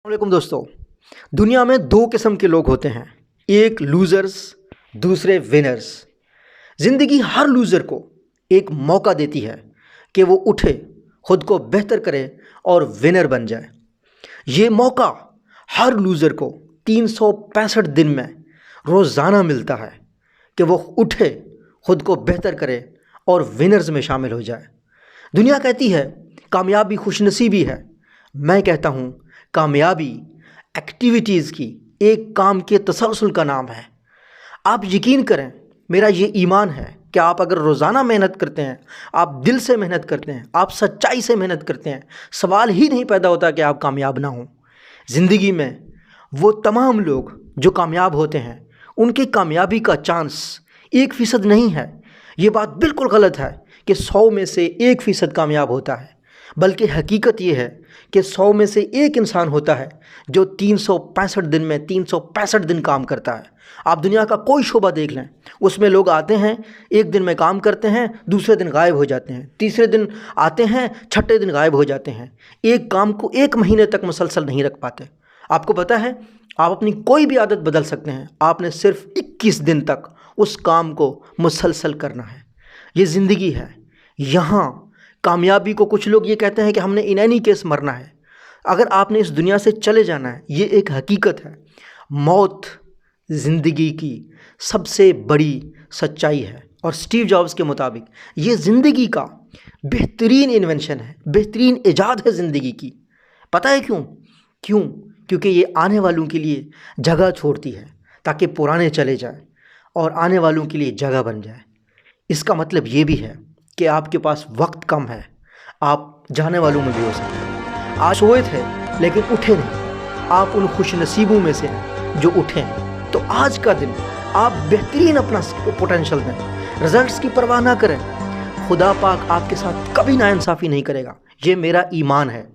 वालेकुम दोस्तों। दुनिया में दो किस्म के लोग होते हैं, एक लूज़र्स, दूसरे विनर्स। ज़िंदगी हर लूज़र को एक मौका देती है कि वो उठे, खुद को बेहतर करे और विनर बन जाए। ये मौका हर लूज़र को 365 दिन में रोज़ाना मिलता है कि वो उठे, खुद को बेहतर करे और विनर्स में शामिल हो जाए। दुनिया कहती है कामयाबी खुशनसीबी है, मैं कहता हूँ कामयाबी एक्टिविटीज़ की एक काम के तसलसल का नाम है। आप यकीन करें, मेरा ये ईमान है कि आप अगर रोज़ाना मेहनत करते हैं, आप दिल से मेहनत करते हैं, आप सच्चाई से मेहनत करते हैं, सवाल ही नहीं पैदा होता कि आप कामयाब ना हों। ज़िंदगी में वो तमाम लोग जो कामयाब होते हैं, उनकी कामयाबी का चांस 1% नहीं है। ये बात बिल्कुल गलत है कि 100 में से 1% कामयाब होता है, बल्कि हकीकत ये है कि 100 में से एक इंसान होता है जो 365 दिन में 365 दिन काम करता है। आप दुनिया का कोई शोबा देख लें, उसमें लोग आते हैं, एक दिन में काम करते हैं, दूसरे दिन गायब हो जाते हैं, तीसरे दिन आते हैं, छठे दिन गायब हो जाते हैं। एक काम को 1 महीने तक मुसलसल नहीं रख पाते। आपको पता है, आप अपनी कोई भी आदत बदल सकते हैं, आपने सिर्फ 21 दिन तक उस काम को मुसलसल करना है। ये ज़िंदगी है। यहाँ कामयाबी को कुछ लोग ये कहते हैं कि हमने इन एनी केस मरना है। अगर आपने इस दुनिया से चले जाना है, ये एक हकीकत है। मौत ज़िंदगी की सबसे बड़ी सच्चाई है और स्टीव जॉब्स के मुताबिक ये ज़िंदगी का बेहतरीन इन्वेंशन है, बेहतरीन ईजाद है ज़िंदगी की। पता है क्यों? क्योंकि ये आने वालों के लिए जगह छोड़ती है ताकि पुराने चले जाएं और आने वालों के लिए जगह बन जाए। इसका मतलब ये भी है कि आपके पास वक्त कम है, आप जाने वालों में भी हो सकते हैं। आज सोए थे लेकिन उठे नहीं, आप उन खुश नसीबों में से हैं जो उठे हैं। तो आज का दिन आप बेहतरीन अपना पोटेंशियल दें, रिजल्ट्स की परवाह ना करें। खुदा पाक आपके साथ कभी नाइंसाफ़ी नहीं करेगा, ये मेरा ईमान है।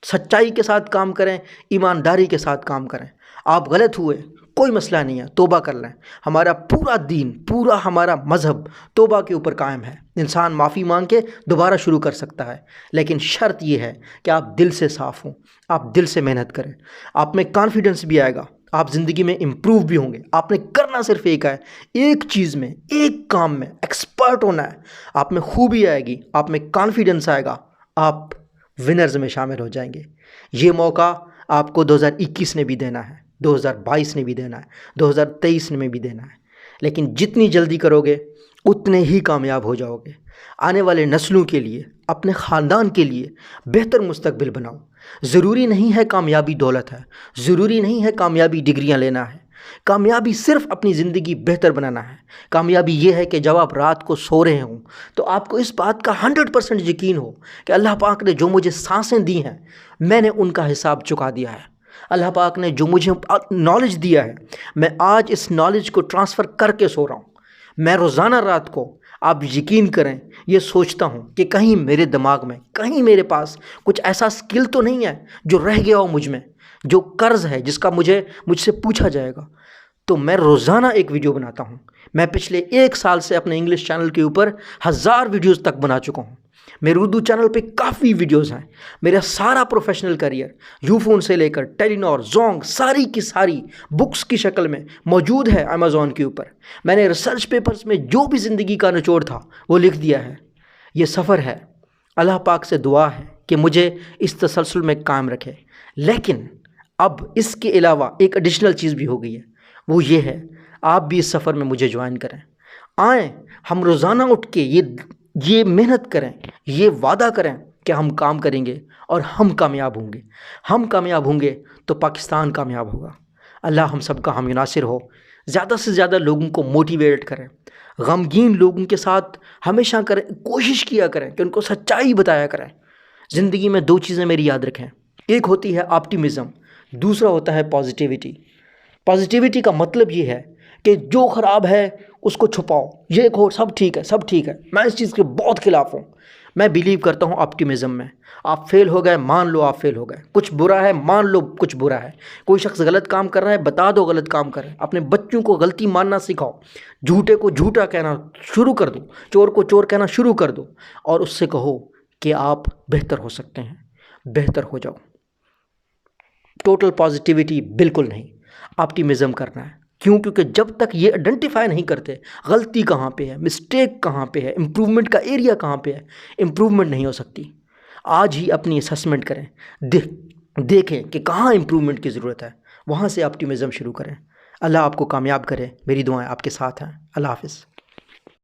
सच्चाई के साथ काम करें, ईमानदारी के साथ काम करें। आप गलत हुए, कोई मसला नहीं है, तौबा कर लें। हमारा पूरा दीन, पूरा हमारा मज़हब तौबा के ऊपर कायम है। इंसान माफ़ी मांग के दोबारा शुरू कर सकता है, लेकिन शर्त यह है कि आप दिल से साफ़ हों, आप दिल से मेहनत करें। आप में कॉन्फिडेंस भी आएगा, आप ज़िंदगी में इम्प्रूव भी होंगे। आपने करना सिर्फ एक है, एक चीज़ में, एक काम में एक्सपर्ट होना है। आप में खूबी आएगी, आप में कॉन्फिडेंस आएगा, आप विनर्स में शामिल हो जाएंगे। ये मौका आपको 2021 ने भी देना है, 2022 ने भी देना है, 2023 में भी देना है। लेकिन जितनी जल्दी करोगे उतने ही कामयाब हो जाओगे। आने वाले नस्लों के लिए, अपने ख़ानदान के लिए बेहतर मुस्तकबिल बनाओ। ज़रूरी नहीं है कामयाबी दौलत है, ज़रूरी नहीं है कामयाबी डिग्रियां लेना है। कामयाबी सिर्फ अपनी ज़िंदगी बेहतर बनाना है। कामयाबी ये है कि जब आप रात को सो रहे हों तो आपको इस बात का 100% यकीन हो कि अल्लाह पाक ने जो मुझे सांसें दी हैं, मैंने उनका हिसाब चुका दिया है। अल्लाह पाक ने जो मुझे नॉलेज दिया है, मैं आज इस नॉलेज को ट्रांसफ़र करके सो रहा हूँ। मैं रोज़ाना रात को, आप यकीन करें, ये सोचता हूँ कि कहीं मेरे दिमाग में, कहीं मेरे पास कुछ ऐसा स्किल तो नहीं है जो रह गया हो मुझ में, जो कर्ज़ है जिसका मुझसे पूछा जाएगा। तो मैं रोज़ाना एक वीडियो बनाता हूँ। मैं पिछले 1 साल से अपने इंग्लिश चैनल के ऊपर 1000 वीडियोज़ तक बना चुका हूँ। मेरे उर्दू चैनल पे काफ़ी वीडियोस हैं। मेरा सारा प्रोफेशनल करियर यूफोन से लेकर टेलीनॉर, जोंग, सारी की सारी बुक्स की शक्ल में मौजूद है अमेज़ॉन के ऊपर। मैंने रिसर्च पेपर्स में जो भी ज़िंदगी का निचोड़ था वो लिख दिया है। ये सफ़र है, अल्लाह पाक से दुआ है कि मुझे इस तसलसल में कायम रखे। लेकिन अब इसके अलावा एक एडिशनल चीज़ भी हो गई है, वो ये है, आप भी इस सफ़र में मुझे ज्वाइन करें। आएँ, हम रोज़ाना उठ के ये मेहनत करें, ये वादा करें कि हम काम करेंगे और हम कामयाब होंगे। हम कामयाब होंगे तो पाकिस्तान कामयाब होगा। अल्लाह हम सबका हम नासिर हो। ज़्यादा से ज़्यादा लोगों को मोटिवेट करें, गमगीन लोगों के साथ हमेशा करें, कोशिश किया करें कि उनको सच्चाई बताया करें। ज़िंदगी में 2 चीज़ें मेरी याद रखें, एक होती है ऑप्टिमिज़म, दूसरा होता है पॉजिटिविटी। पॉजिटिविटी का मतलब ये है कि जो ख़राब है उसको छुपाओ, ये कहो सब ठीक है, सब ठीक है। मैं इस चीज़ के बहुत ख़िलाफ़ हूँ। मैं बिलीव करता हूँ ऑप्टिमिज़म में। आप फेल हो गए, मान लो आप फेल हो गए। कुछ बुरा है, मान लो कुछ बुरा है। कोई शख्स गलत काम कर रहा है, बता दो गलत काम कर रहे हैं। अपने बच्चों को गलती मानना सिखाओ, झूठे को झूठा कहना शुरू कर दो, चोर को चोर कहना शुरू कर दो और उससे कहो कि आप बेहतर हो सकते हैं। बेहतर हो जाओ। टोटल पॉजिटिविटी बिल्कुल नहीं, ऑप्टिमिज़म करना है। क्यों? क्योंकि जब तक ये आइडेंटिफाई नहीं करते गलती कहाँ पे है, मिस्टेक कहाँ पे है, इम्प्रूवमेंट का एरिया कहाँ पे है, इम्प्रूवमेंट नहीं हो सकती। आज ही अपनी असेसमेंट करें, देखें कि कहाँ इम्प्रूवमेंट की ज़रूरत है, वहाँ से ऑप्टिमिज़म शुरू करें। अल्लाह आपको कामयाब करे। मेरी दुआएं आपके साथ हैं। अल्लाह हाफ़िज़।